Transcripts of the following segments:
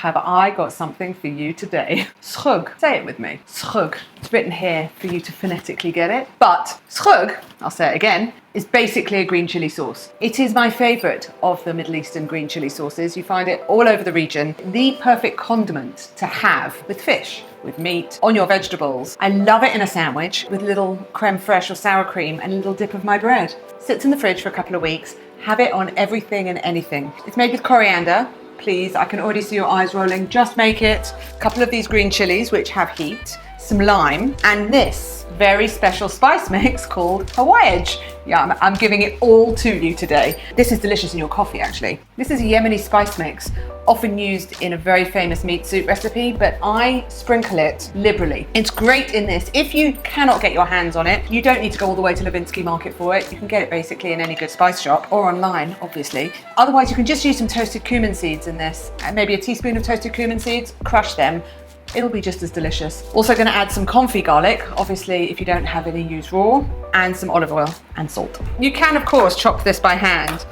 have I got something for you today. Schug. Say it with me. Schug. It's written here for you to phonetically get it. But Schug, I'll say it again, is basically a green chili sauce. It is my favourite of the Middle Eastern green chili sauces. You find it all over the region. The perfect condiment to have with fish, with meat, on your vegetables. I love it in a sandwich with a little creme fraiche or sour cream and a little dip of my bread. Sits in the fridge for a couple of weeks. Have it on everything and anything. It's made with coriander. Please, I can already see your eyes rolling. Just make it. A couple of these green chilies, which have heat, some lime, and this very special spice mix called Hawaiij. Yeah, I'm giving it all to you today. This is delicious in your coffee, actually. This is a Yemeni spice mix, often used in a very famous meat soup recipe, but I sprinkle it liberally. It's great in this. If you cannot get your hands on it, you don't need to go all the way to Levinsky Market for it. You can get it basically in any good spice shop or online, obviously. Otherwise, you can just use some toasted cumin seeds in this, and maybe a teaspoon of toasted cumin seeds, crush them. It'll be just as delicious. Also going to add some confit garlic, obviously if you don't have any, use raw, and some olive oil and salt. You can of course chop this by hand,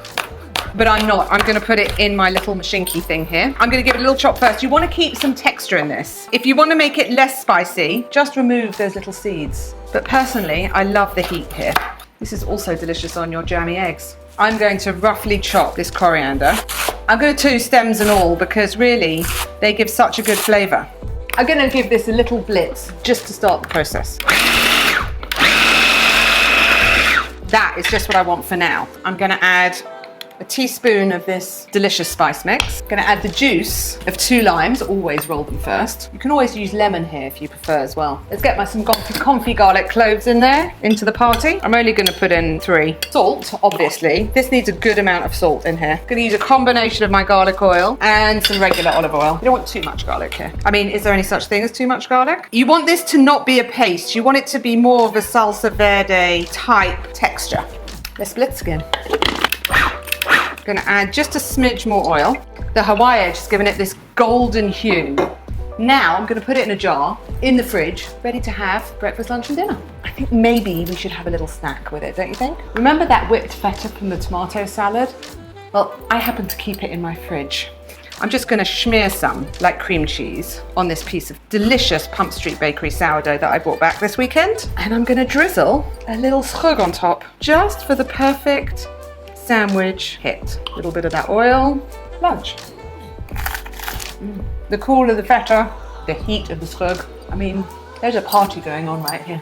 but I'm not. I'm going to put it in my little mashinki thing here. I'm going to give it a little chop first. You want to keep some texture in this. If you want to make it less spicy, just remove those little seeds. But personally, I love the heat here. This is also delicious on your jammy eggs. I'm going to roughly chop this coriander. I'm going to do stems and all because really they give such a good flavour. I'm going to give this a little blitz just to start the process. That is just what I want for now. I'm going to add a teaspoon of this delicious spice mix. Going to add the juice of 2 limes, always roll them first. You can always use lemon here if you prefer as well. Let's get some confit garlic cloves in there, into the party. I'm only going to put in 3. Salt, obviously. This needs a good amount of salt in here. Going to use a combination of my garlic oil and some regular olive oil. You don't want too much garlic here. I mean, is there any such thing as too much garlic? You want this to not be a paste. You want it to be more of a salsa verde type texture. Let's blitz again. Going to add just a smidge more oil. The Hawaiij has given it this golden hue. Now I'm going to put it in a jar, in the fridge, ready to have breakfast, lunch and dinner. I think maybe we should have a little snack with it, don't you think? Remember that whipped feta from the tomato salad? Well, I happen to keep it in my fridge. I'm just going to smear some, like cream cheese, on this piece of delicious Pump Street Bakery sourdough that I brought back this weekend. And I'm going to drizzle a little schug on top, just for the perfect sandwich hit. A little bit of that oil, lunch. The cool of the feta, the heat of the schug. I mean, there's a party going on right here.